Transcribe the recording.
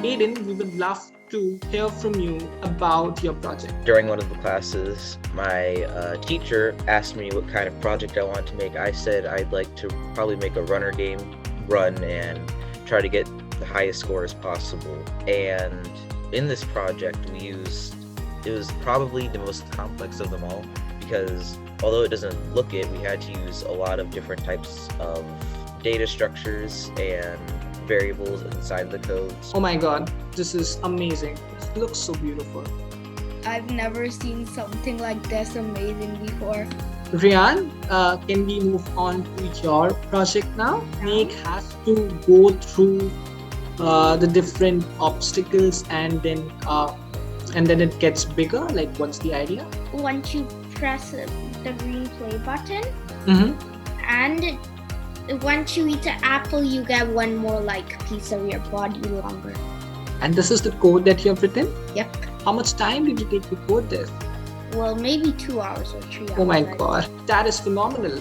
Aidan, we would love to hear from you about your project. During one of the classes, my teacher asked me what kind of project I wanted to make. I said I'd like to probably make a runner game, run and try to get the highest scores possible. And in this project, it was probably the most complex of them all, because although it doesn't look it, we had to use a lot of different types of data structures and variables inside the codes. Oh my god, this is amazing. It looks so beautiful. I've never seen something like this amazing before. Riyan, can we move on to your project now? Snake has to go through the different obstacles and then it gets bigger. Like, what's the idea? Once you press the green play button, and once you eat an apple, you get one more piece of your body longer. And this is the code that you have written? Yep. How much time did you take to code this? Well, maybe 2 hours or 3 hours. Oh my god, that is phenomenal.